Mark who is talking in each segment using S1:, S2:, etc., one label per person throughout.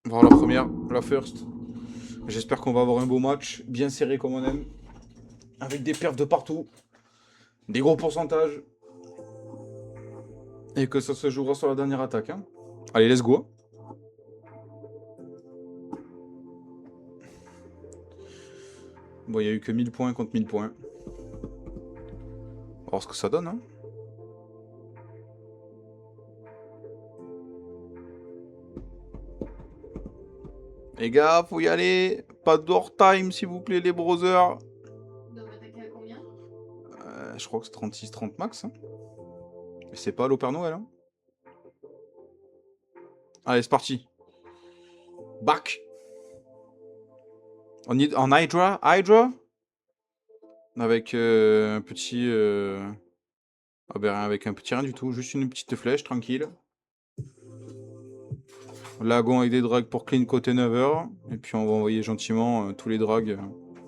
S1: Voir la première, la first. J'espère qu'on va avoir un beau match, bien serré comme on aime, avec des perfs de partout, des gros pourcentages, et que ça se jouera sur la dernière attaque. Hein. Allez, let's go. Bon, il n'y a eu que 1000 points contre 1000 points. On va voir ce que ça donne. Hein. Les gars, faut y aller. Pas time s'il vous plaît, les brothers.
S2: Donc attaquer à combien?
S1: Je crois que c'est 36-30 max. Hein. Et c'est pas l'eau Père Noël. Hein. Allez, c'est parti. Back. En Hydra. Hydra. Avec un petit... Ah ben, avec un petit rien du tout. Juste une petite flèche, tranquille. Lagon avec des drags pour clean côté 9h. Et puis on va envoyer gentiment tous les drags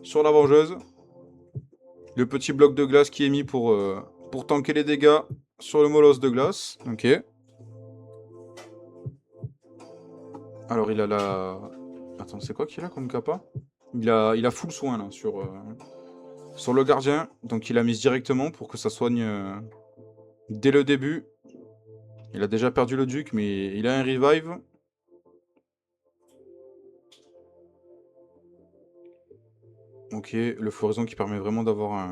S1: sur la vengeuse. Le petit bloc de glace qui est mis pour tanker les dégâts sur le molosse de glace. Ok. Alors il a la... Attends, c'est quoi qu'il a comme kappa il a full soin là sur le gardien. Donc il a mis directement pour que ça soigne dès le début. Il a déjà perdu le duc mais il a un revive. Ok, le floraison qui permet vraiment d'avoir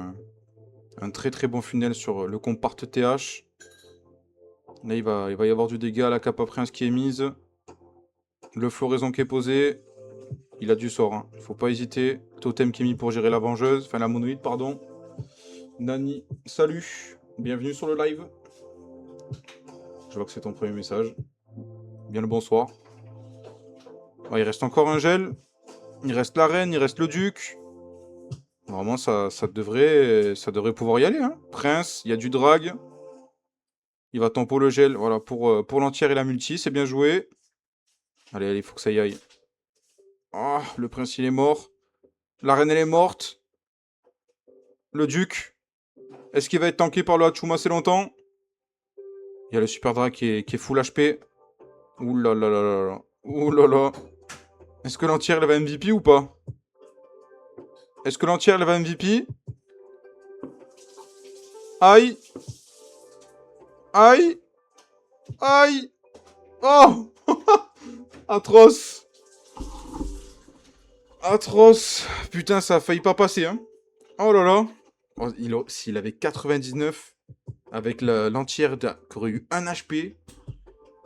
S1: un très très bon funnel sur le compart TH. Là, il va y avoir du dégât à la capa prince qui est mise. Le floraison qui est posé. Il a du sort, hein. Faut pas hésiter. Totem qui est mis pour gérer la vengeuse. Enfin, la monoïde, pardon. Nani, salut. Bienvenue sur le live. Je vois que c'est ton premier message. Bien le bonsoir. Oh, il reste encore un gel. Il reste la reine, il reste le duc. Normalement, ça devrait pouvoir y aller. Hein. Prince, il y a du drag. Il va tempo le gel. Voilà, pour l'entière et la multi, c'est bien joué. Allez, allez, il faut que ça y aille. Ah, le prince, il est mort. La reine, elle est morte. Le duc. Est-ce qu'il va être tanké par le Hachoum assez longtemps? Il y a le super drag qui est full HP. Ouh là là là là là. Ouh là là. Est-ce que l'entière, elle va MVP ou pas? Est-ce que l'entière, elle va MVP? Aïe. Aïe. Aïe. Oh. Atroce. Atroce. Putain, ça a failli pas passer, hein. Oh là là. Oh, s'il avait 99 avec l'entière qui aurait eu 1 HP.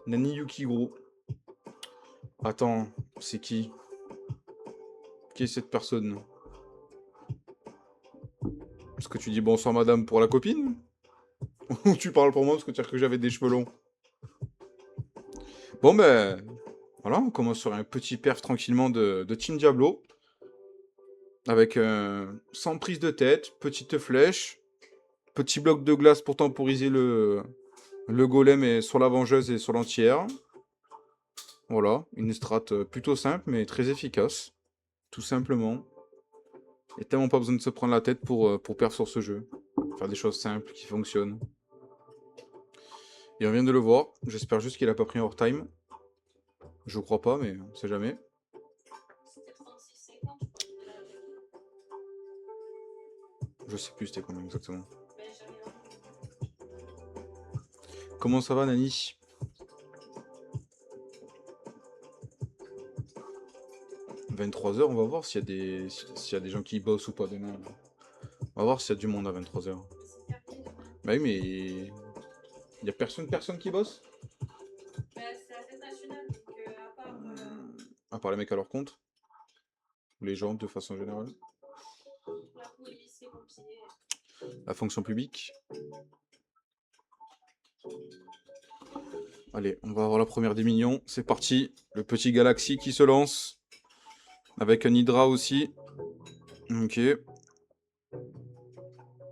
S1: Nani Yuki, gros. Attends, c'est qui? Qui est cette personne? Est-ce que tu dis bonsoir madame pour la copine? Ou tu parles pour moi parce que tu as cru que j'avais des cheveux longs? Bon ben, voilà, on commence sur un petit perf tranquillement de Team Diablo. Avec sans prise de tête, petite flèche, petit bloc de glace pour temporiser le golem et sur la vengeuse et sur l'entière. Voilà, une strat plutôt simple mais très efficace. Tout simplement. Et tellement pas besoin de se prendre la tête pour perf sur ce jeu. Faire des choses simples qui fonctionnent. Et on vient de le voir. J'espère juste qu'il a pas pris un hors time. Je crois pas, mais on sait jamais.
S2: C'était 36,50 je crois.
S1: Je sais plus c'était combien exactement.
S2: Ben j'avais un.
S1: Comment ça va, Nani? 23h, on va voir s'il y a des gens qui bossent ou pas demain. On va voir s'il y a du monde à 23h.
S2: C'est férié demain.
S1: Bah oui, mais il y a personne qui bosse?
S2: Ben c'est la fête nationale, donc à part
S1: À part les mecs à leur compte. Ou les gens de façon générale.
S2: la police, les pompiers.
S1: La fonction publique. Allez, on va avoir la première des mignons. C'est parti. Le petit Galaxy qui se lance. Avec un Hydra aussi. Ok.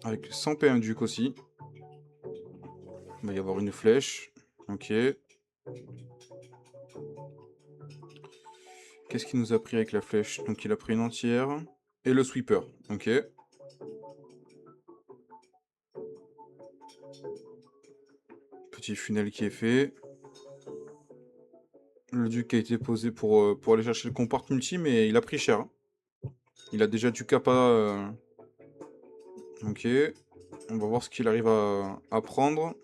S1: Avec 100 P1 Duc aussi. Il va y avoir une flèche. Ok. Qu'est-ce qu'il nous a pris avec la flèche? Donc il a pris une entière. Et le sweeper. Ok. Petit funnel qui est fait. Le duc a été posé pour aller chercher le compart multi, mais il a pris cher, hein. Il a déjà du kappa. Ok. On va voir ce qu'il arrive à prendre.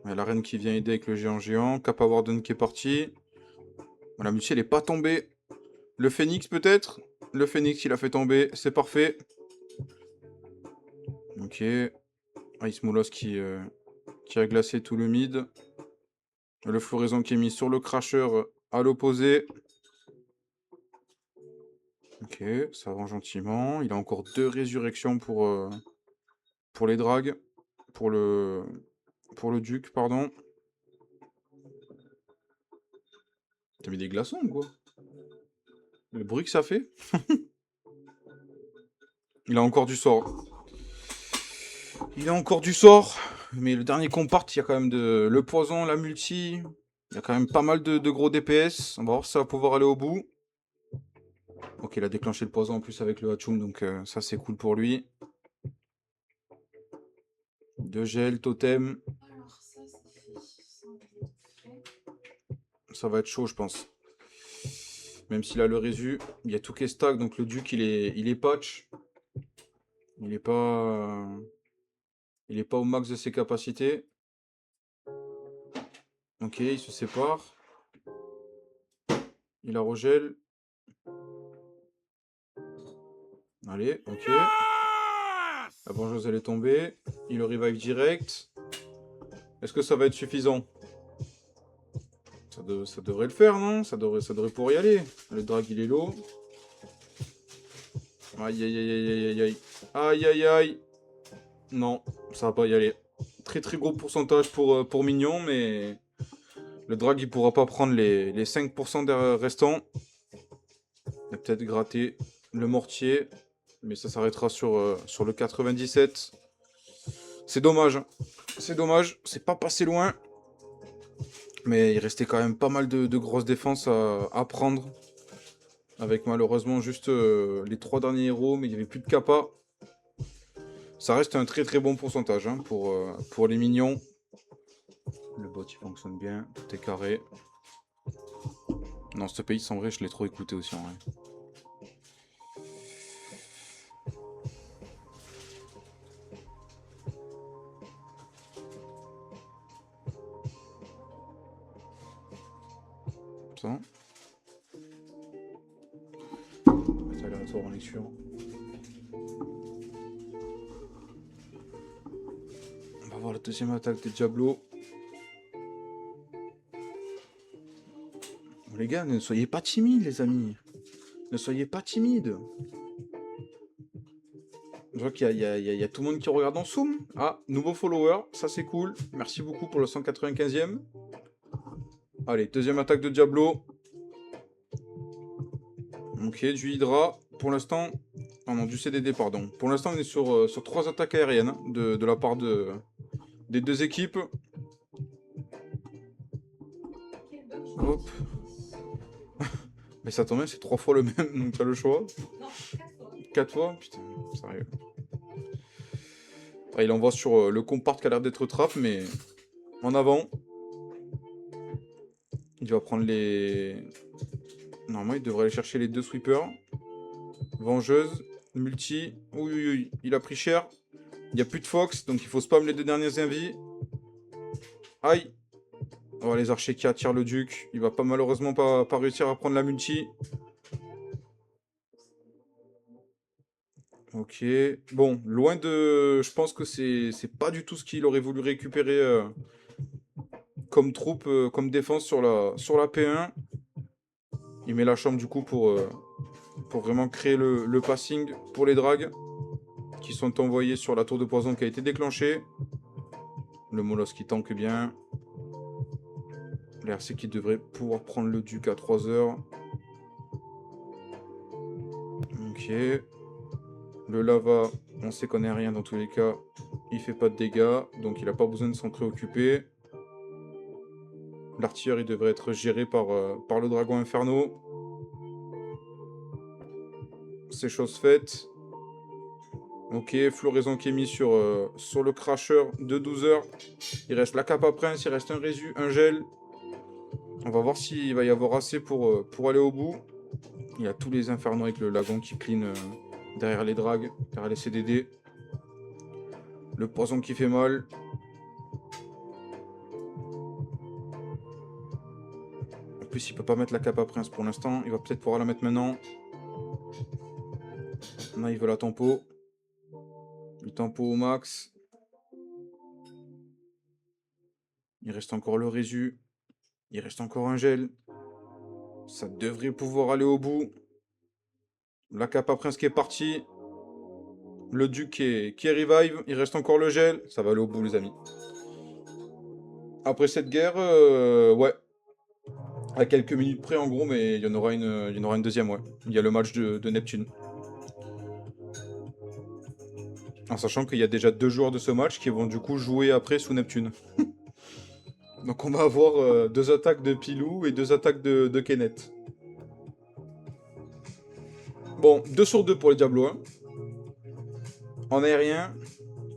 S1: Il y a la reine qui vient aider avec le géant géant. Kappa Warden qui est parti. Bon, la multi, elle est pas tombée. Le phénix, peut-être. Le phénix, il a fait tomber. C'est parfait. Ok. Ice Moulos qui a glacé tout le mid. Le floraison qui est mis sur le crasher à l'opposé. Ok, ça avance gentiment. Il a encore 2 résurrections pour les drags. Pour le duc, pardon. T'as mis des glaçons ou quoi? Le bruit que ça fait? Il a encore du sort. Il a encore du sort. Mais le dernier compart, il y a quand même le poison, la multi. Il y a quand même pas mal de gros DPS. On va voir si ça va pouvoir aller au bout. Ok, il a déclenché le poison en plus avec le Hachoum, donc ça c'est cool pour lui. 2 gel, totem.
S2: Alors ça, c'est fait. Ça, on va le faire.
S1: Ça va être chaud, je pense. Même s'il a le résu, il y a tout qui est stack, donc le duc il est patch. Il est pas. Il est pas au max de ses capacités. Ok, il se sépare. Il a Rogel. Allez, ok. La vengeuse elle est tombée. Il le revive direct. Est-ce que ça va être suffisant? Ça devrait le faire, non? Ça devrait pouvoir y aller. Le drag il est low. Aïe aïe aïe aïe aïe aïe. Aïe aïe aïe. Non, ça va pas y aller. Très très gros pourcentage pour Mignon, mais le drag il pourra pas prendre les 5% restants. Il va peut-être gratter le mortier, mais ça s'arrêtera sur le 97. C'est dommage. C'est dommage, c'est pas passé loin. Mais il restait quand même pas mal de grosses défenses à prendre. Avec malheureusement juste les 3 derniers héros, mais il n'y avait plus de kappa. Ça reste un très très bon pourcentage hein, pour les minions. Le bot il fonctionne bien, tout est carré. Non, ce pays, en vrai, je l'ai trop écouté aussi en vrai. Ça. C'est aléatoire en lecture. On va voir la deuxième attaque des Diablos. Bon, les gars, ne soyez pas timides, les amis. Ne soyez pas timides. Je vois qu'il y a tout le monde qui regarde en zoom. Ah, nouveau follower, ça c'est cool. Merci beaucoup pour le 195e. Allez, deuxième attaque de Diablo. Ok, du Hydra. Pour l'instant... Oh non, du CDD, pardon. Pour l'instant, on est sur 3 attaques aériennes hein, de la part des 2 équipes.
S2: Quel bug je
S1: Hop. Mais ça tombe bien, c'est 3 fois le même, donc t'as le choix.
S2: Non, 4 fois.
S1: 4 fois? Putain, sérieux. Ah, il envoie sur le compart qui a l'air d'être trap, mais en avant. Il va prendre les... Normalement, il devrait aller chercher les 2 sweepers. Vengeuse, multi. Oui, oui, oui, il a pris cher. Il n'y a plus de Fox, donc il faut spam les 2 dernières invies. Aïe. Oh, les archers qui attirent le duc. Il va pas malheureusement pas réussir à prendre la multi. Ok. Bon, loin de... Je pense que c'est pas du tout ce qu'il aurait voulu récupérer comme troupe, comme défense sur la P1. Il met la chambre du coup pour vraiment créer le passing pour les drags qui sont envoyés sur la tour de poison qui a été déclenchée. Le Molos qui tank bien. L'RC qui devrait pouvoir prendre le duc à 3h. Ok. Le lava, on sait qu'on est rien dans tous les cas. Il fait pas de dégâts, donc il n'a pas besoin de s'en préoccuper. L'artilleur, il devrait être géré par le dragon inferno. C'est chose faite. Ok, floraison qui est mis sur le crasher de 12h. Il reste la capa prince, il reste un résu, un gel. On va voir s'il va y avoir assez pour aller au bout. Il y a tous les infernaux avec le lagon qui clean derrière les drags, derrière les CDD. Le poison qui fait mal. En plus, il peut pas mettre la cape à prince pour l'instant. Il va peut-être pouvoir la mettre maintenant. Là, il veut la tempo. Le tempo au max. Il reste encore le résu. Il reste encore un gel. Ça devrait pouvoir aller au bout. La cape à prince qui est partie. Le duc qui est revive. Il reste encore le gel. Ça va aller au bout, les amis. Après cette guerre, ouais. À quelques minutes près, en gros, mais il y en aura une deuxième, ouais. Il y a le match de Neptune. En sachant qu'il y a déjà 2 joueurs de ce match qui vont du coup jouer après sous Neptune. Donc on va avoir 2 attaques de Pilou et 2 attaques de Kenneth. Bon, 2 sur 2 pour les Diablos. Hein. En aérien,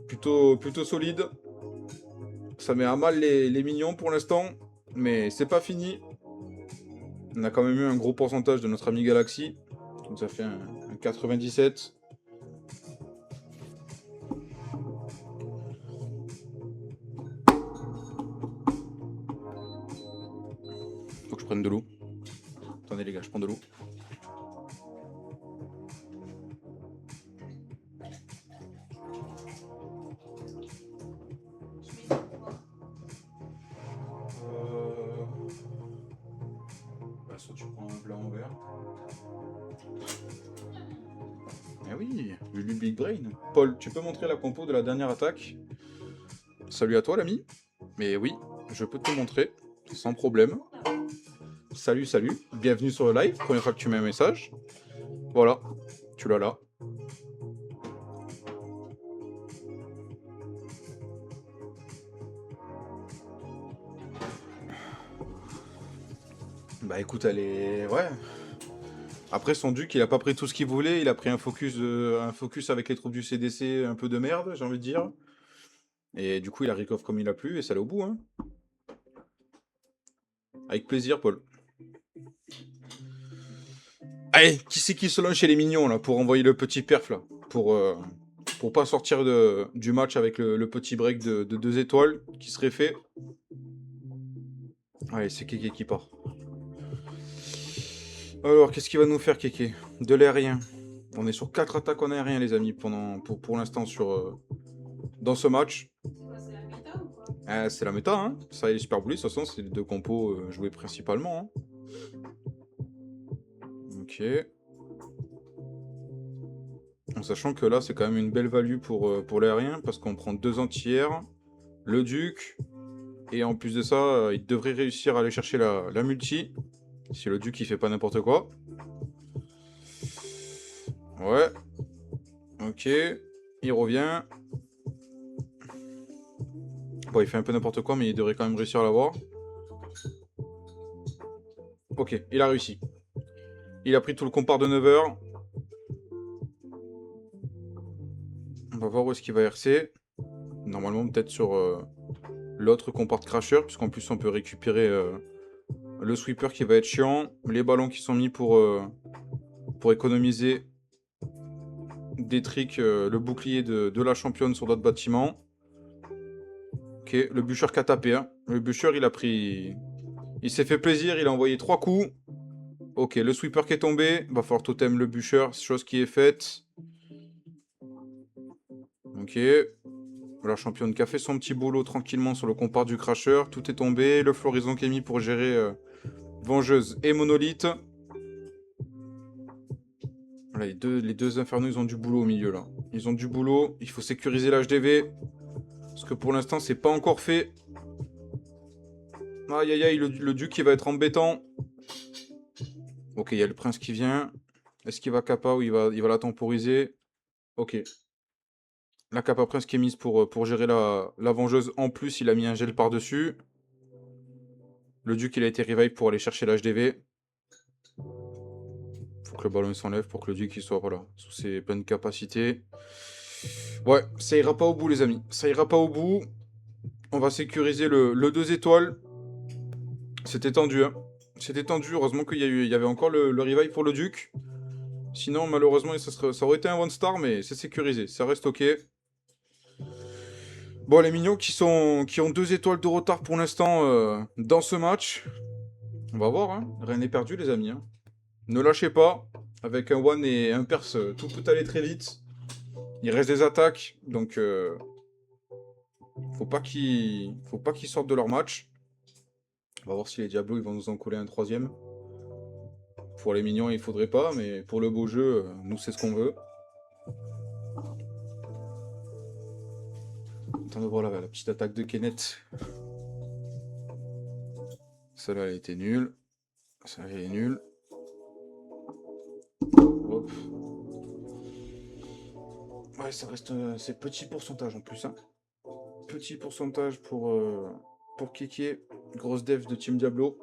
S1: plutôt solide. Ça met à mal les minions pour l'instant, mais c'est pas fini. On a quand même eu un gros pourcentage de notre ami Galaxy, qui nous a fait un 97. Faut que je prenne de l'eau. Attendez les gars, je prends de l'eau. Bah, soit tu prends un plat en verre. Ah oui, Lulu Big Brain. Paul, tu peux montrer la compo de la dernière attaque? Salut à toi l'ami. Mais oui, je peux te montrer, sans problème. Salut, salut, bienvenue sur le live, première fois que tu mets un message. Voilà, tu l'as là. Bah écoute, elle est... Ouais. Après son duc, il a pas pris tout ce qu'il voulait, il a pris un focus avec les troupes du CDC un peu de merde, j'ai envie de dire. Et du coup, il a recover comme il a plu et ça allait au bout, hein. Avec plaisir, Paul. Allez, qui c'est qui se lance chez les mignons, là, pour envoyer le petit perf, là? Pour pas sortir du match avec le petit break de 2 étoiles qui serait fait. Allez, c'est Kéké qui part. Alors, qu'est-ce qu'il va nous faire, Kéké? De l'aérien. On est sur 4 attaques en aérien, les amis, pour l'instant dans ce match.
S2: C'est la méta ou quoi?
S1: Ah, c'est la méta, hein. Ça et les Super Bullies, de toute façon, c'est les 2 compos joués principalement. Hein. Ok. En sachant que là, c'est quand même une belle value pour l'aérien, parce qu'on prend 2 entières, le duc, et en plus de ça, il devrait réussir à aller chercher la multi, si le duc il fait pas n'importe quoi. Ouais. Ok. Il revient. Bon, il fait un peu n'importe quoi, mais il devrait quand même réussir à l'avoir. Ok, il a réussi. Il a pris tout le compare de 9h. On va voir où est-ce qu'il va RC. Normalement, peut-être sur l'autre compare de Crasher, puisqu'en plus, on peut récupérer le sweeper qui va être chiant. Les ballons qui sont mis pour économiser des tricks, le bouclier de la championne sur d'autres bâtiments. Ok, le bûcher qui a tapé. Hein. Le bûcher, il a pris... Il s'est fait plaisir, il a envoyé 3 coups. Ok, le sweeper qui est tombé. Va falloir totem le bûcher, chose qui est faite. Ok. La championne qui a fait son petit boulot tranquillement sur le compare du crasher. Tout est tombé. Le floraison qui est mis pour gérer Vengeuse et Monolithe. Voilà, les deux infernaux, ils ont du boulot au milieu là. Ils ont du boulot. Il faut sécuriser l'HDV. Parce que pour l'instant, c'est pas encore fait. Aïe aïe aïe, le duc qui va être embêtant. Ok, il y a le prince qui vient. Est-ce qu'il va capa ou il va la temporiser? Ok. La capa prince qui est mise pour gérer la vengeuse. En plus, il a mis un gel par-dessus. Le duc, il a été revive pour aller chercher l'HDV. Faut que le ballon s'enlève pour que le duc il soit voilà, sous ses pleines capacités. Ouais, ça ira pas au bout, les amis. Ça ira pas au bout. On va sécuriser le 2 étoiles. C'était tendu, hein. C'était tendu, heureusement il y avait encore le revive pour le Duc. Sinon, malheureusement, ça aurait été un one star, mais c'est sécurisé, ça reste ok. Bon, les mignons qui ont 2 étoiles de retard pour l'instant dans ce match. On va voir, hein. Rien n'est perdu, les amis, hein. Ne lâchez pas. Avec un one et un perse, tout peut aller très vite. Il reste des attaques, donc faut pas qu'ils sortent de leur match. On va voir si les Diablos ils vont nous en coller un troisième. Pour les mignons, il faudrait pas, mais pour le beau jeu, nous c'est ce qu'on veut. Attendez, voilà la petite attaque de Kenneth. Celle-là, elle était nulle. Celle-là, elle est nulle. Hop. Ouais, ça reste... c'est petit pourcentage en plus, hein. Petit pourcentage pour Kiki. Grosse dev de Team Diablo.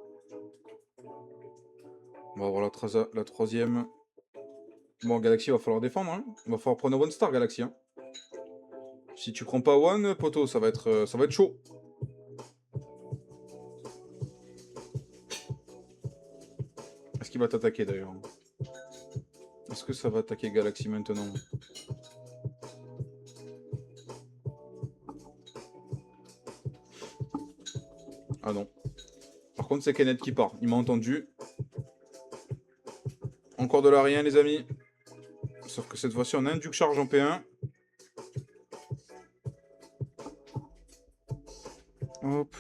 S1: On va voir la troisième. Bon, Galaxy, va falloir défendre, hein. Il va falloir prendre un one star, Galaxy, hein. Si tu prends pas one, poto, ça va être chaud. Est-ce qu'il va t'attaquer, d'ailleurs? Est-ce que ça va attaquer Galaxy maintenant? Ah non. Par contre, c'est Kenneth qui part. Il m'a entendu. Encore de l'arien, les amis. Sauf que cette fois-ci, on a un Duc Charge en P1. Hop.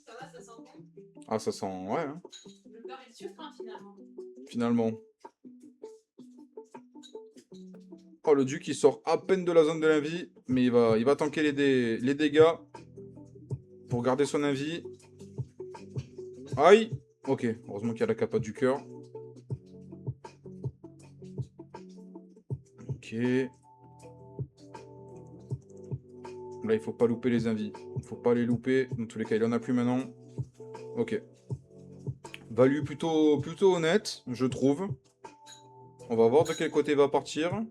S2: Ça va, ça sent bon.
S1: Ah, ça sent... Ouais, hein.
S2: Le beurre et le sucre, hein, finalement.
S1: Finalement. Oh, le Duc, il sort à peine de la zone de l'invie. Mais il va tanker les dégâts. Pour garder son invie. Aïe. Ok, heureusement qu'il y a la capa du cœur. Ok. Là, il faut pas louper les invies. Il faut pas les louper. Dans tous les cas, il en a plus maintenant. Ok. Value plutôt honnête, je trouve. On va voir de quel côté il va partir.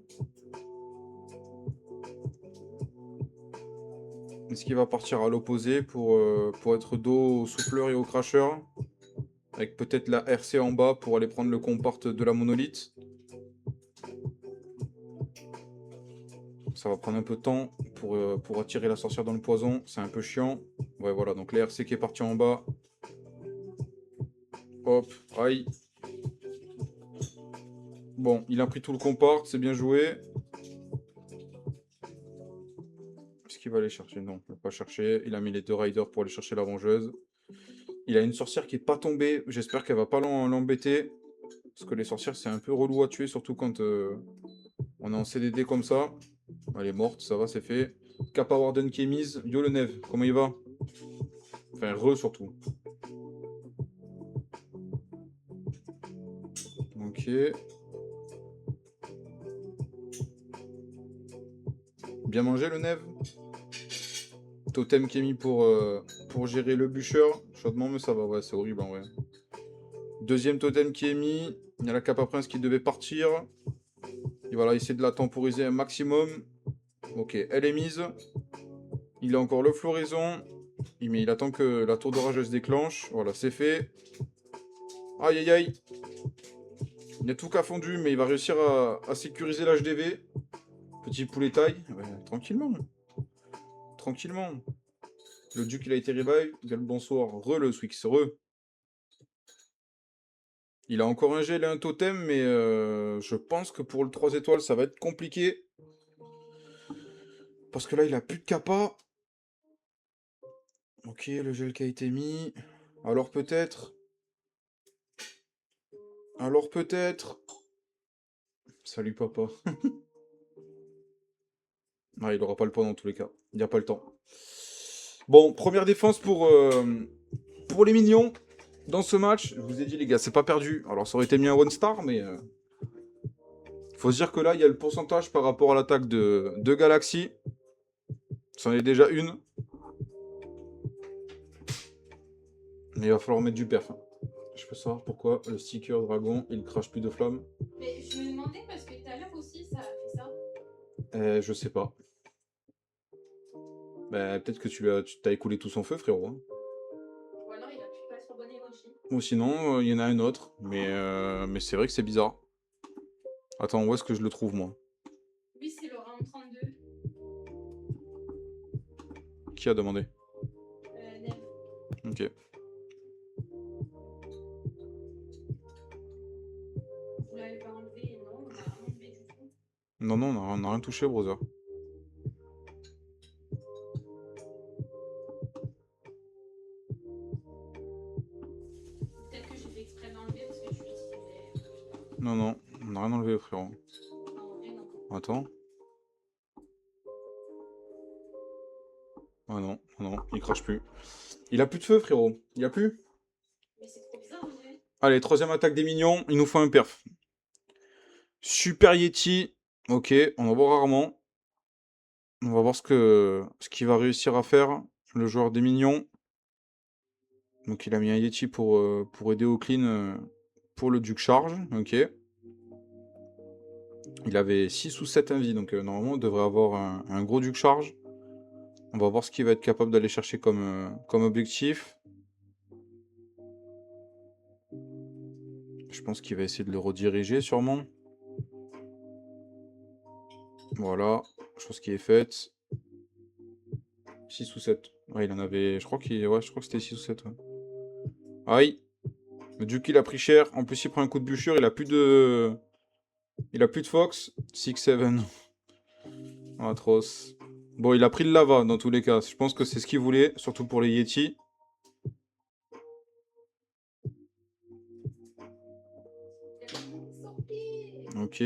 S1: Est-ce qu'il va partir à l'opposé pour être dos au souffleur et au cracheur? Avec peut-être la RC en bas pour aller prendre le comport de la monolithe. Ça va prendre un peu de temps pour attirer la sorcière dans le poison. C'est un peu chiant. Ouais, voilà. Donc la RC qui est partie en bas. Hop. Aïe. Bon, il a pris tout le comport. C'est bien joué. Est-ce qu'il va aller chercher? Non, il va pas chercher. Il a mis les 2 riders pour aller chercher la vengeuse. Il a une sorcière qui est pas tombée. J'espère qu'elle va pas l'embêter. Parce que les sorcières, c'est un peu relou à tuer, surtout quand on est en CDD comme ça. Elle est morte, ça va, c'est fait. Kappa Warden qui est mise. Yo le Neve, comment il va? Enfin, surtout. Ok. Bien mangé le Neve. Totem qui est mis pour gérer le bûcheur. Chaudement, mais ça va, ouais, c'est horrible en vrai. Deuxième totem qui est mis. Il y a la Kappa Prince qui devait partir. Et voilà, essayer de la temporiser un maximum. Ok, elle est mise. Il a encore le floraison. Mais il attend que la tour d'orage se déclenche. Voilà, c'est fait. Aïe aïe aïe. Il y a tout qui a fondu, mais il va réussir à sécuriser l'HDV. Petit poulet taille. Ouais, tranquillement. Tranquillement. Le Duc, il a été revive. Bien le bonsoir. Le Swix. Il a encore un gel et un totem, mais je pense que pour le 3 étoiles, ça va être compliqué. Parce que là, il a plus de kappa. Ok, le gel qui a été mis. Alors peut-être. Alors peut-être. Salut papa. Ah, il aura pas le point dans tous les cas. Il n'y a pas le temps. Bon, première défense pour les mignons. Dans ce match, je vous ai dit les gars, c'est pas perdu. Alors ça aurait été mis un one star, mais faut se dire que là, il y a le pourcentage par rapport à l'attaque de Galaxy. C'en est déjà une. Mais il va falloir mettre du perf, hein. Je peux savoir pourquoi le sticker dragon, il crache plus de flammes.
S2: Mais je me demandais parce que tout à l'heure aussi, ça a fait ça.
S1: Je sais pas. Bah, peut-être que tu t'as écoulé tout son feu, frérot, hein.
S2: Ou alors il a plus de passion.
S1: Ou sinon, il y en a un autre. Mais c'est vrai que c'est bizarre. Attends, où est-ce que je le trouve, moi?
S2: Lui, c'est le round 32.
S1: Qui a demandé?
S2: Nef.
S1: Ok.
S2: Vous l'avez pas enlevé, non, on l'a rien enlevé du tout.
S1: Non, non, on n'a rien touché, brother.
S2: Peut-être que j'ai fait exprès d'enlever parce que je l'utilisais.
S1: Non, non, on n'a rien enlevé, frérot.
S2: Non, en vrai, non.
S1: Attends. Ah non, non, il crache plus. Il a plus de feu, frérot. Il a plus.
S2: Mais c'est trop bizarre, en vrai.
S1: Allez, troisième attaque des minions. Il nous faut un perf. Super Yeti. Ok, on en voit rarement. On va voir ce qu'il va réussir à faire, le joueur des minions. Donc il a mis un Yeti pour aider au clean pour le Duc Charge. Ok. Il avait 6 ou 7 invis, donc normalement il devrait avoir un gros Duc Charge. On va voir ce qu'il va être capable d'aller chercher comme objectif. Je pense qu'il va essayer de le rediriger sûrement. Voilà, chose qui est faite. 6 ou 7. Ouais, il en avait. Je crois ouais, je crois que c'était 6 ou 7. Ouais. Aïe! Le Duc il a pris cher. En plus il prend un coup de bûchure, il a plus de. Il a plus de Fox. 6-7. Atroce. Bon, il a pris le lava dans tous les cas. Je pense que c'est ce qu'il voulait, surtout pour les Yeti. Ok.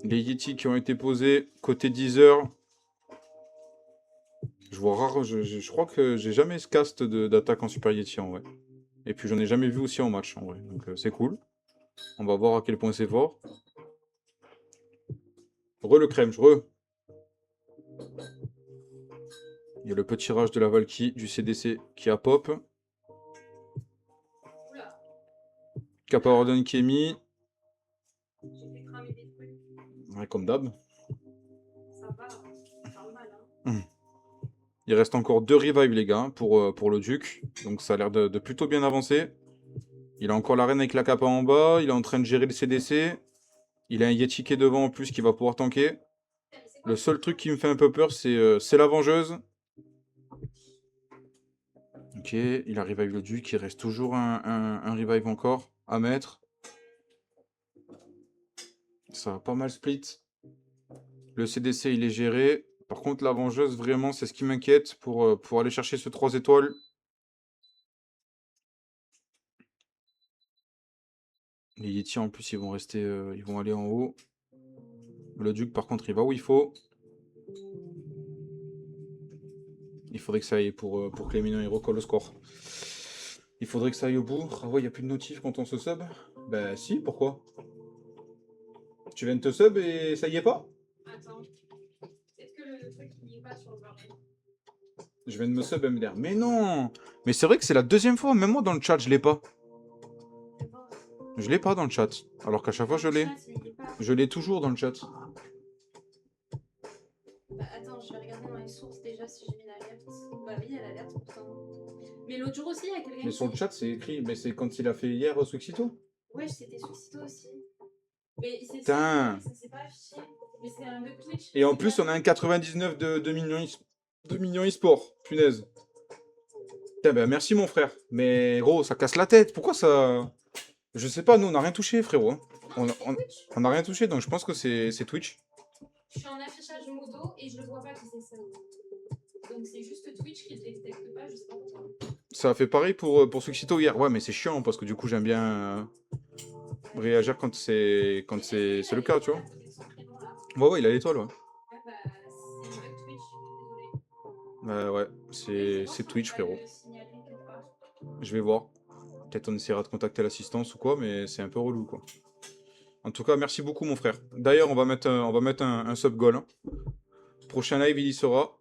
S1: Les Yeti qui ont été posés côté Deezer. Je vois rare. Je crois que j'ai jamais ce cast d'attaque en Super Yeti en vrai. Et puis j'en ai jamais vu aussi en match en vrai. Donc c'est cool. On va voir à quel point c'est fort. Re le crème, re. Il y a le petit rage de la Valky du CDC qui a pop.
S2: Oula,
S1: Kappa Ordon qui est mis.
S2: j'ai fait cramer des trucs.
S1: Ouais, comme d'hab.
S2: Ça va, c'est normal, hein.
S1: Il reste encore 2 revives les gars pour le Duc. Donc ça a l'air de plutôt bien avancer. Il a encore l'arène avec la Kappa en bas. Il est en train de gérer le CDC. Il a un Yeti qui est devant en plus qui va pouvoir tanker. Le seul truc qui me fait un peu peur c'est la vengeuse. Ok, il a revive le Duc. Il reste toujours un revive encore à mettre. Ça va pas mal split. Le CDC il est géré. Par contre la vengeuse vraiment c'est ce qui m'inquiète pour aller chercher ce 3 étoiles. Les Yeti en plus ils vont rester, ils vont aller en haut. Le Duc par contre il va où il faut. Il faudrait que ça aille pour que les minions ils recollent le score. Il faudrait que ça aille au bout. Ah ouais, il n'y a plus de notif quand on se sub. Bah si, pourquoi? Tu viens de te sub et ça y est pas?
S2: Attends. Peut-être que le truc il n'y est pas sur le bordel.
S1: Je viens de me sub MDR. Mais non! Mais c'est vrai que c'est la deuxième fois, même moi dans le chat je l'ai pas.
S2: C'est pas.
S1: Je l'ai pas dans le chat. Alors qu'à chaque fois je l'ai.
S2: Chat, il y est pas.
S1: Je l'ai toujours dans le chat.
S2: Bah attends, je vais regarder dans les sources déjà si j'ai mis l'alerte. Bah oui, il y a l'alerte pourtant. Mais l'autre jour aussi, il y a quelqu'un
S1: Mais sur le chat c'est écrit, mais c'est quand il a fait hier au Suxito.
S2: Ouais, c'était Suxito aussi. Mais c'est
S1: Putain.
S2: ça s'est pas affiché. Mais c'est un bug Twitch.
S1: Et en plus on a un 99 de millions e-sport. Punaise. Putain, bah merci mon frère. Mais gros, ça casse la tête. Pourquoi ça... Je sais pas, nous on n'a rien touché frérot. Hein. On n'a rien touché, donc je pense que c'est Twitch.
S2: Je suis en affichage modo et je ne vois pas que c'est ça. Donc c'est juste Twitch qui ne détecte pas, je sais pas pourquoi.
S1: Ça a fait pareil pour Suxito hier. Ouais, mais c'est chiant parce que du coup j'aime bien réagir quand c'est le cas, tu vois. Ouais, ouais, il a l'étoile, ouais.
S2: Ouais, bah c'est un bug Twitch, désolé.
S1: Ouais, c'est Twitch, frérot. Je vais voir. Peut-être on essaiera de contacter l'assistance ou quoi, mais c'est un peu relou, quoi. En tout cas, merci beaucoup, mon frère. D'ailleurs, on va mettre un sub goal. Hein. Prochain live, il y sera.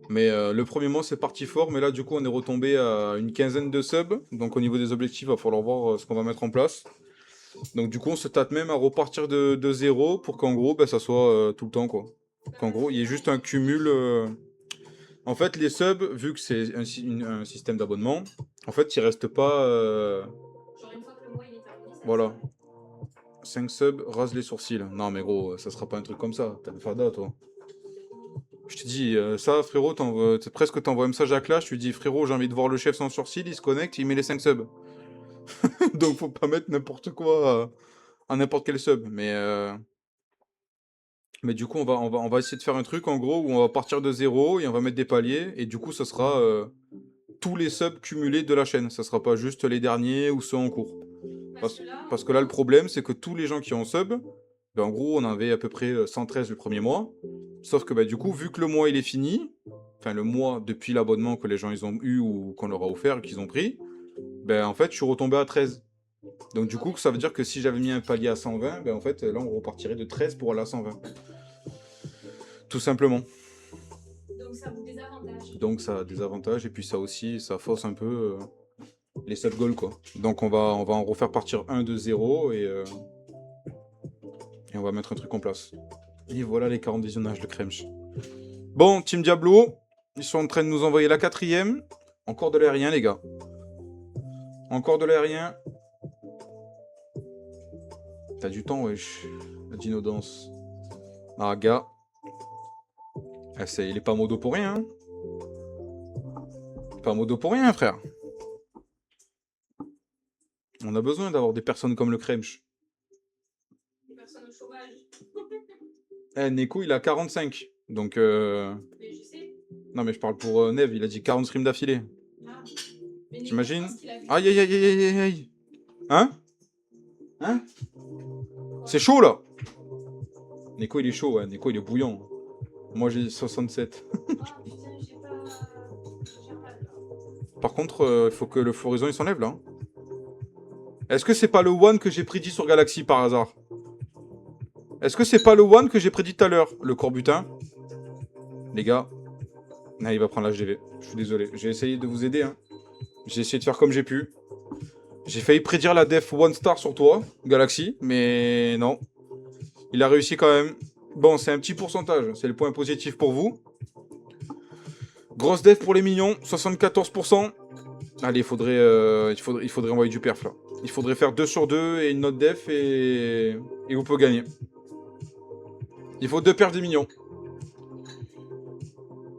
S1: Mais le premier mois, c'est parti fort. Mais là, du coup, on est retombé à une quinzaine de subs. Donc, au niveau des objectifs, il va falloir voir ce qu'on va mettre en place. Donc, du coup, on se tâte même à repartir de zéro pour qu'en gros, bah, ça soit tout le temps, quoi. Qu'en gros, il y ait juste un cumul En fait, les subs, vu que c'est un système d'abonnement, en fait, ils restent pas...
S2: Genre une fois que le mois il est terminé, ça
S1: Voilà.
S2: disparaît.
S1: 5 subs, rase les sourcils. Non, mais gros, ça sera pas un truc comme ça. T'as une fada, toi. Je te dis, ça, frérot, presque t'envoies un message à Clash, tu lui dis, frérot, j'ai envie de voir le chef sans sourcil, il se connecte, il met les 5 subs. Donc, faut pas mettre n'importe quoi à n'importe quel sub. Mais du coup, on va essayer de faire un truc, en gros, où on va partir de zéro et on va mettre des paliers. Et du coup, ça sera tous les subs cumulés de la chaîne. Ça sera pas juste les derniers ou ceux en cours.
S2: Parce que là,
S1: Parce que là, le problème, c'est que tous les gens qui ont sub, ben, en gros, on avait à peu près 113 le premier mois. Sauf que bah, du coup, vu que le mois il est fini, enfin le mois depuis l'abonnement que les gens ils ont eu ou qu'on leur a offert et qu'ils ont pris, ben en fait, je suis retombé à 13. Donc du coup, ça veut dire que si j'avais mis un palier à 120, ben en fait, là, on repartirait de 13 pour aller à 120. Tout simplement.
S2: donc ça vous désavantage.
S1: Donc ça a des avantages et puis ça aussi, ça fausse un peu les sub goals quoi. Donc on va en refaire partir un de 0 et on va mettre un truc en place. Et voilà les 40 visionnages de Cremch. Bon, Team Diablo, ils sont en train de nous envoyer la 4ème. Encore de l'aérien, les gars. Encore de l'aérien. T'as du temps, wesh. La Dino danse. Ah, gars. Ah, il est pas modo pour rien, hein. Pas modo pour rien, frère. On a besoin d'avoir des personnes comme le Cremch.
S2: Des personnes au chômage.
S1: Eh, Neko, il a 45. Donc,
S2: Mais je sais.
S1: non, mais je parle pour Nev, il a dit 40 streams d'affilée.
S2: Ah. Mais Nico, je
S1: T'imagines?
S2: pense qu'il a vu.
S1: Aïe, aïe, aïe, aïe, aïe, aïe, aïe. Hein? Hein? C'est chaud, là. Neko, il est chaud, ouais. Neko, il est bouillant. Moi, j'ai 67.
S2: Ah putain, j'ai pas là.
S1: Par contre, il faut que le floraison, il s'enlève, là. Hein. Est-ce que c'est pas le one que j'ai prédit sur Galaxy, par hasard? Est-ce que c'est pas le one que j'ai prédit tout à l'heure? Le corbutin? Les gars. Ah, il va prendre l'HDV. Je suis désolé. J'ai essayé de vous aider, hein. J'ai essayé de faire comme j'ai pu. J'ai failli prédire la def one star sur toi, Galaxy, mais non. Il a réussi quand même. Bon, c'est un petit pourcentage. C'est le point positif pour vous. Grosse def pour les mignons, 74%. Allez, il faudrait envoyer du perf, là. Il faudrait faire 2 sur 2 et une autre def et vous pouvez gagner. Il faut 2 perfs des mignons.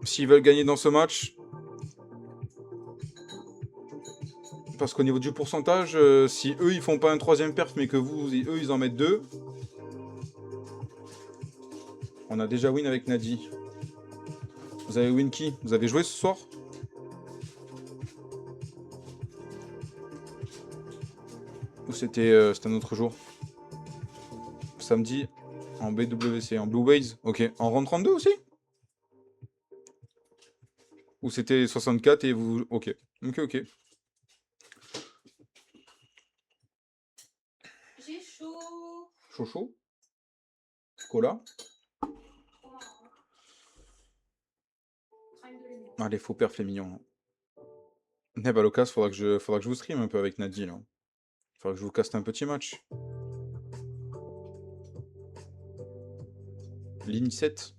S1: S'ils veulent gagner dans ce match. Parce qu'au niveau du pourcentage, si eux ils font pas un 3ème perf mais que eux ils en mettent 2. On a déjà win avec Nadi. Vous avez win qui? Vous avez joué ce soir? Ou c'était un autre jour? Samedi en BWC, en Blue Ways. Ok. En rang 32 aussi? Ou c'était 64 et vous... Ok. Ok, ok.
S2: J'ai chaud.
S1: Chaud chaud. Cola. Allez, faux perf les mignons. Eh bah l'occasion, faudra que je vous stream un peu avec Nadi là. Faudra que je vous caste un petit match. Ligne 7.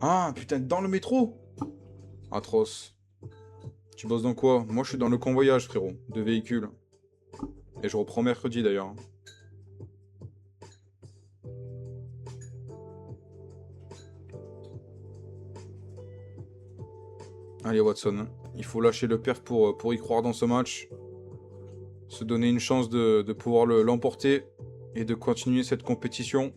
S1: Ah putain, dans le métro. Atroce. Tu bosses dans quoi? Moi je suis dans le convoyage frérot, de véhicules. Et je reprends mercredi d'ailleurs. Allez Watson, il faut lâcher le perf pour y croire dans ce match. Se donner une chance de pouvoir l'emporter et de continuer cette compétition.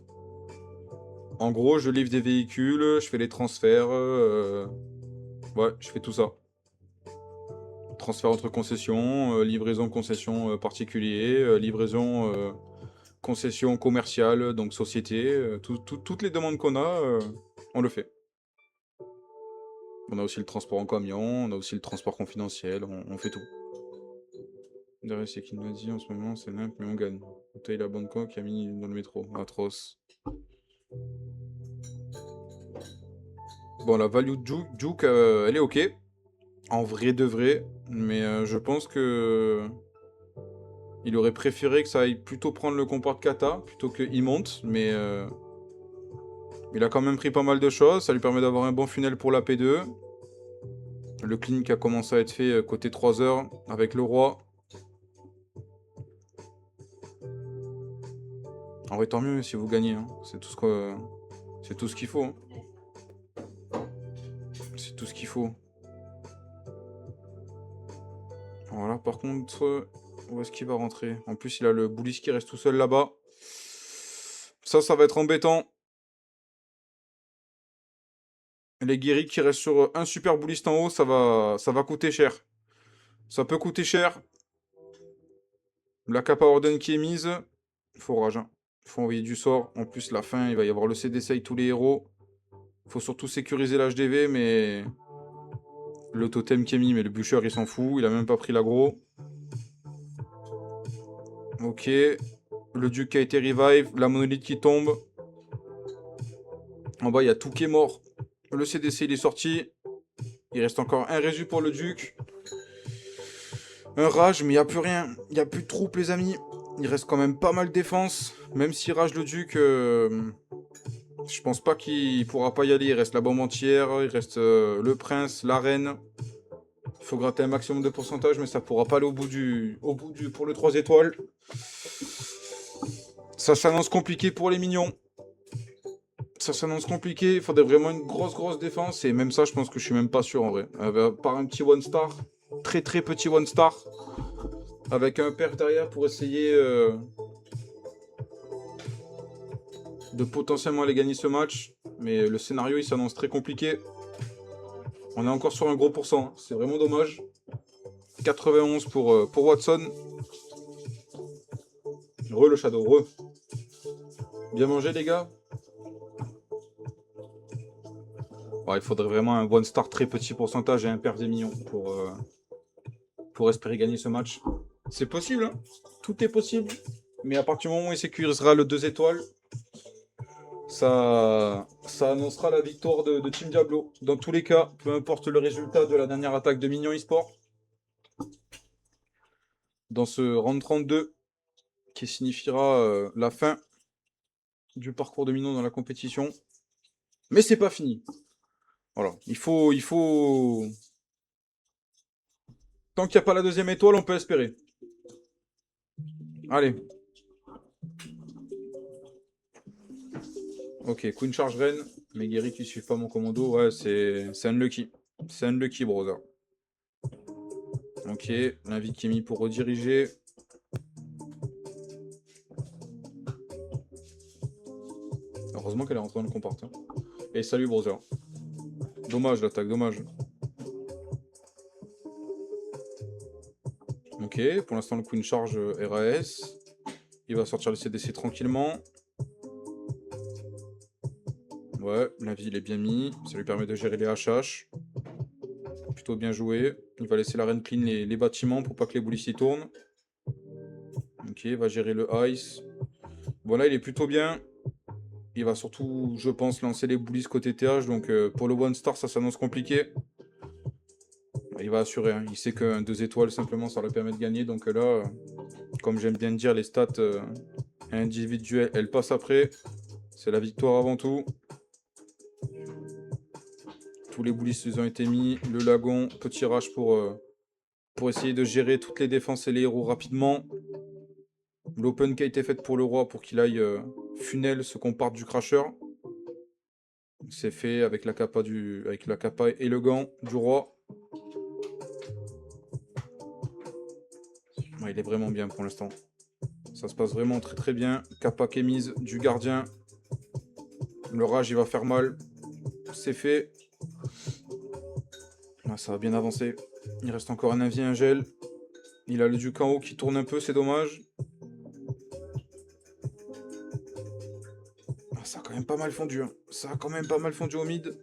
S1: En gros, je livre des véhicules, je fais les transferts. Ouais, je fais tout ça. Transfert entre concessions, livraison concession particulier, livraison concession commerciale, donc société. Toutes les demandes qu'on a, on le fait. On a aussi le transport en camion, on a aussi le transport confidentiel, on fait tout. Derrière, c'est qu'il m'a dit en ce moment, c'est nimp, mais on gagne. Taille la bande quoi qui a mis dans le métro. Atroce. Bon, la value de Juke, elle est ok. En vrai de vrai. Mais je pense que... Il aurait préféré que ça aille plutôt prendre le comport de Kata plutôt qu'il monte. Mais Il a quand même pris pas mal de choses. Ça lui permet d'avoir un bon funnel pour la P2. Le clean qui a commencé à être fait côté 3 heures avec le roi. En vrai, tant mieux si vous gagnez. Hein. C'est tout ce qu'il faut. Hein. C'est tout ce qu'il faut. Voilà, par contre, où est-ce qu'il va rentrer? En plus, il a le Boulis qui reste tout seul là-bas. Ça va être embêtant. Les Guéris qui restent sur un super Boulist en haut, ça va coûter cher. Ça peut coûter cher. La capa Orden qui est mise. Faut rage. Hein. Faut envoyer du sort. En plus, la fin, il va y avoir le CDC avec tous les héros. Faut surtout sécuriser l'HDV, mais... Le totem qui est mis, mais le bûcheur, il s'en fout. Il a même pas pris l'aggro. Ok. Le duc qui a été revive. La monolithe qui tombe. En bas, il y a tout qui est mort. Le CDC, il est sorti. Il reste encore un résu pour le duc. Un rage, mais il n'y a plus rien. Il n'y a plus de troupes, les amis. Il reste quand même pas mal de défense. Même si rage le duc, je pense pas qu'il pourra pas y aller. Il reste la bombe entière, il reste le prince, la reine. Il faut gratter un maximum de pourcentage, mais ça pourra pas aller au bout du pour le 3 étoiles. Ça s'annonce compliqué pour les minions. Ça s'annonce compliqué. Il faudrait vraiment une grosse défense. Et même ça, je pense que je suis même pas sûr en vrai. Par un petit one star. Très petit one star. Avec un perf derrière pour essayer de potentiellement aller gagner ce match. Mais le scénario, il s'annonce très compliqué. On est encore sur un gros pourcent. Hein. C'est vraiment dommage. 91 pour Watson. Le Shadow, Bien mangé, les gars. Bon, il faudrait vraiment un one star très petit pourcentage et un perf des millions pour espérer gagner ce match. C'est possible, hein. Tout est possible. Mais à partir du moment où il sécurisera le 2 étoiles, ça annoncera la victoire de Team Diablo. Dans tous les cas, peu importe le résultat de la dernière attaque de Minion eSport, dans ce round 32, qui signifiera la fin du parcours de Minion dans la compétition. Mais c'est pas fini. Voilà, il faut... Tant qu'il n'y a pas la deuxième étoile, on peut espérer. Allez. Ok, Queen Charge Reine. Mais Guéry qui suit pas mon commando, ouais, c'est unlucky. C'est unlucky, brother. Ok, l'invite qui est mis pour rediriger. Heureusement qu'elle est rentrée dans le compart. Hein. Et salut, brother. Dommage l'attaque, dommage. Ok, pour l'instant le Queen charge RAS. Il va sortir le CDC tranquillement. Ouais, la vie il est bien mis. Ça lui permet de gérer les HH. Plutôt bien joué. Il va laisser la reine clean les bâtiments pour pas que les bullies s'y tournent. Ok, il va gérer le ice. Voilà, il est plutôt bien. Il va surtout, je pense, lancer les bullies côté TH. Donc pour le one star, ça s'annonce compliqué. Il va assurer. Hein. Il sait qu'un 2 étoiles, simplement, ça lui permet de gagner. Donc là, comme j'aime bien dire, les stats individuelles, elles passent après. C'est la victoire avant tout. Tous les bullies ils ont été mis. Le lagon, petit rush pour essayer de gérer toutes les défenses et les héros rapidement. L'open qui a été faite pour le roi pour qu'il aille funnel ce qu'on parte du crasher. C'est fait avec la capa et le gant du roi. Ouais, il est vraiment bien pour l'instant. Ça se passe vraiment très bien. Capa qui est mise du gardien. Le rage il va faire mal. C'est fait. Ouais, ça va bien avancer. Il reste encore un avis, un gel. Il a le duc en haut qui tourne un peu, c'est dommage. Ah, ça a quand même pas mal fondu. Hein. Ça a quand même pas mal fondu au mid.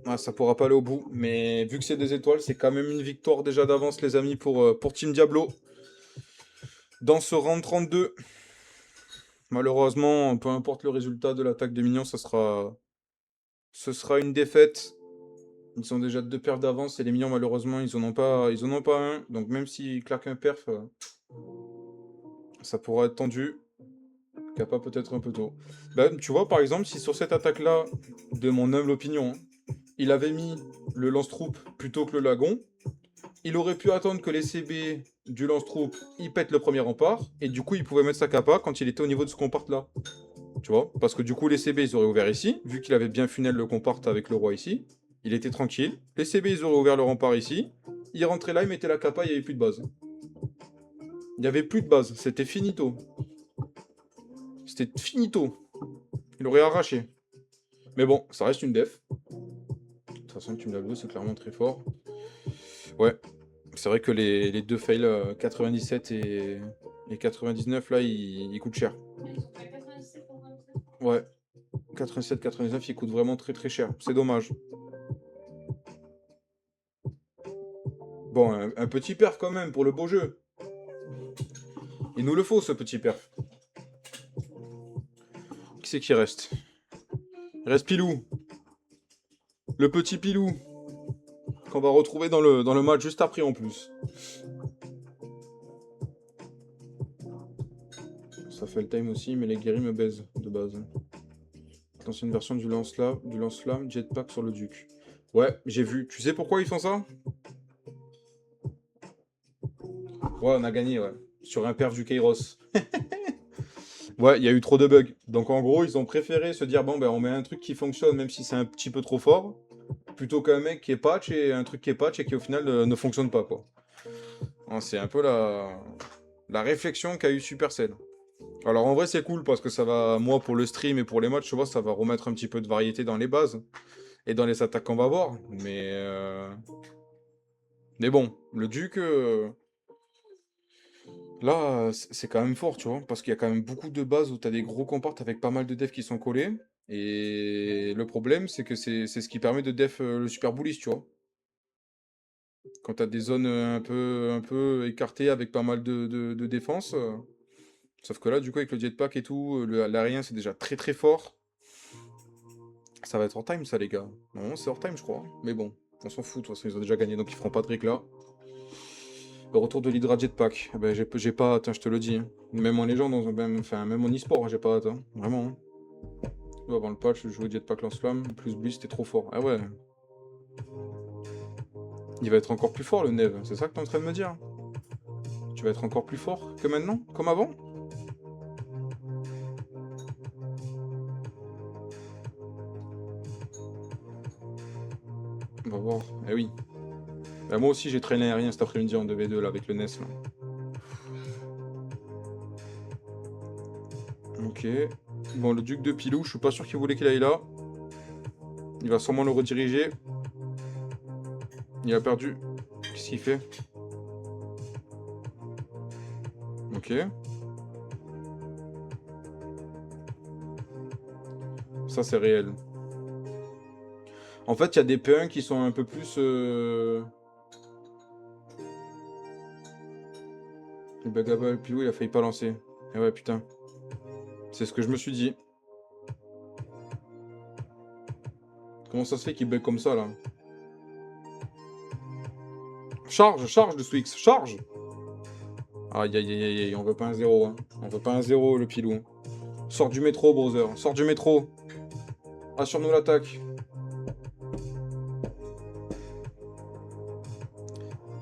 S1: Ah, ça pourra pas aller au bout. Mais vu que c'est des étoiles, c'est quand même une victoire déjà d'avance, les amis, pour Team Diablo. Dans ce round 32. Malheureusement, peu importe le résultat de l'attaque des minions, ce sera une défaite. Ils ont déjà 2 perfs d'avance et les minions, malheureusement, ils en ont pas un. Donc même s'ils claquent un perf, ça pourra être tendu. Kappa peut-être un peu tôt. Bah, tu vois, par exemple, si sur cette attaque-là, de mon humble opinion, hein, il avait mis le lance-troupe plutôt que le lagon, il aurait pu attendre que les CB du lance-troupe, ils pètent le premier rempart, et du coup, il pouvait mettre sa Kappa quand il était au niveau de ce compart-là. Tu vois? Parce que du coup, les CB, ils auraient ouvert ici, vu qu'il avait bien funnel le compart avec le roi ici. Il était tranquille. Les CB, ils auraient ouvert le rempart ici. Il rentrait là, il mettait la Kappa, il n'y avait plus de base. Il n'y avait plus de base, c'était finito. C'était finito. Il aurait arraché. Mais bon, ça reste une def. De toute façon, tu me l'as vu, c'est clairement très fort. Ouais, c'est vrai que les deux fails 97 et 99, là, ils coûtent cher.
S2: Ah, ils sont pas à 97 pour 27.
S1: Ouais, 87-99, ils coûtent vraiment très très cher. C'est dommage. Bon, un petit perf quand même pour le beau jeu. Il nous le faut, ce petit perf. Qui c'est qui reste? Il reste Pilou. Le petit Pilou. Qu'on va retrouver dans le match juste après en plus. Ça fait le time aussi, mais les guéris me baisent de base. L'ancienne version du lance-flamme, jetpack sur le duc. Ouais, j'ai vu. Tu sais pourquoi ils font ça? Ouais, on a gagné, ouais. Sur un perf du Kairos. Ouais, il y a eu trop de bugs. Donc en gros, ils ont préféré se dire, bon, ben on met un truc qui fonctionne, même si c'est un petit peu trop fort, plutôt qu'un mec qui est patch et un truc qui est patch et qui au final ne fonctionne pas, quoi. Hein, c'est un peu la réflexion qu'a eu Supercell. Alors en vrai, c'est cool parce que ça va, moi, pour le stream et pour les matchs, tu vois, ça va remettre un petit peu de variété dans les bases et dans les attaques qu'on va voir. Mais bon, le Duc, là, c'est quand même fort, tu vois, parce qu'il y a quand même beaucoup de bases où t'as des gros comparts avec pas mal de devs qui sont collés. Et le problème, c'est que c'est ce qui permet de def le super bullish, tu vois. Quand t'as des zones un peu écartées avec pas mal de défense. Sauf que là, du coup, avec le jetpack et tout, l'aérien, c'est déjà très très fort. Ça va être hors time, ça, les gars. Non, c'est hors time, je crois. Mais bon, on s'en fout, de toute façon, ils ont déjà gagné, donc ils feront pas de réclat. Le retour de l'Hydra Jetpack. Eh ben, j'ai pas hâte, hein, je te le dis, hein. Même en légende, même en e-sport, hein, j'ai pas hâte, hein. Vraiment, hein. Avant le patch, je jouais Jetpack Lance-Flamme, plus Blitz, c'était trop fort. Ah ouais. Il va être encore plus fort, le Neve. C'est ça que t'es en train de me dire? Tu vas être encore plus fort que maintenant? Comme avant? On va voir. Eh oui. Bah, moi aussi, j'ai traîné aérien cet après-midi en 2v2, là, avec le NES, là. Ok. Bon, le duc de Pilou, je suis pas sûr qu'il voulait qu'il aille là. Il va sûrement le rediriger. Il a perdu. Qu'est-ce qu'il fait? Ok. Ça, c'est réel. En fait, il y a des P1 qui sont un peu plus... Le Bagaba, le Pilou, il a failli pas lancer. Et ouais, putain. C'est ce que je me suis dit. Comment ça se fait qu'il bug comme ça, là? Charge, charge de Swix, charge! Aïe, aïe, aïe, aïe, on veut pas un 0, hein. On veut pas un 0, le Pilou. Sors du métro, brother. Sors du métro. Assure-nous l'attaque.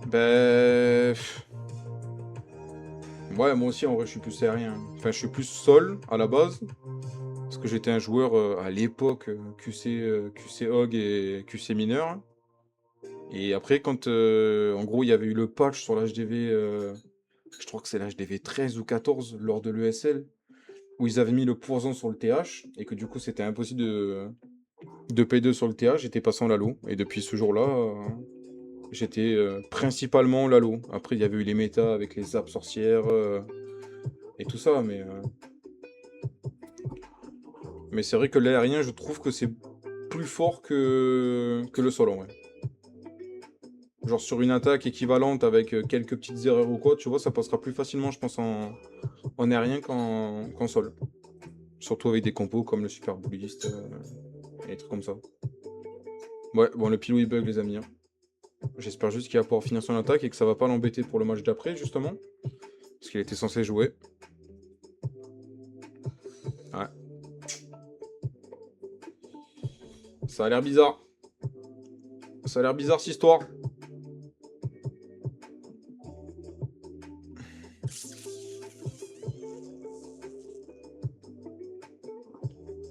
S1: Ben... Ouais, moi aussi, en vrai, je suis plus aérien. Enfin, je suis plus sol, à la base. Parce que j'étais un joueur, à l'époque, QC Hog et QC mineur. Et après, quand, en gros, il y avait eu le patch sur l'HDV, je crois que c'est l'HDV 13 ou 14, lors de l'ESL, où ils avaient mis le poison sur le TH, et que du coup, c'était impossible de P2 sur le TH, j'étais passé en Lalo. Et depuis ce jour-là, j'étais principalement Lalo. Après, il y avait eu les méta avec les apps sorcières et tout ça, mais c'est vrai que l'aérien, je trouve que c'est plus fort que le sol en vrai. Genre sur une attaque équivalente avec quelques petites erreurs ou quoi, tu vois, ça passera plus facilement, je pense, en aérien qu'en sol. Surtout avec des compos comme le Super Bullist et des trucs comme ça. Ouais, bon, le pilou il bug, les amis, hein. J'espère juste qu'il va pouvoir finir son attaque et que ça va pas l'embêter pour le match d'après, justement. Parce qu'il était censé jouer. Ça a l'air bizarre. Ça a l'air bizarre, cette histoire.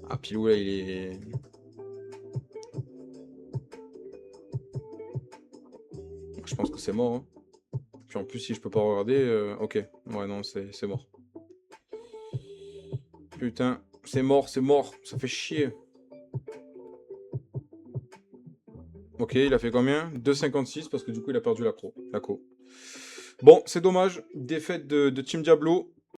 S1: Ah, Pilou, là, il est... Je pense que c'est mort. Hein. Puis en plus, si je peux pas regarder... Ok. Ouais, non, c'est mort. Putain. C'est mort, c'est mort. Ça fait chier. Ok, il a fait combien? 2,56 parce que du coup, il a perdu la co. Bon, c'est dommage. Défaite de Team Diablo.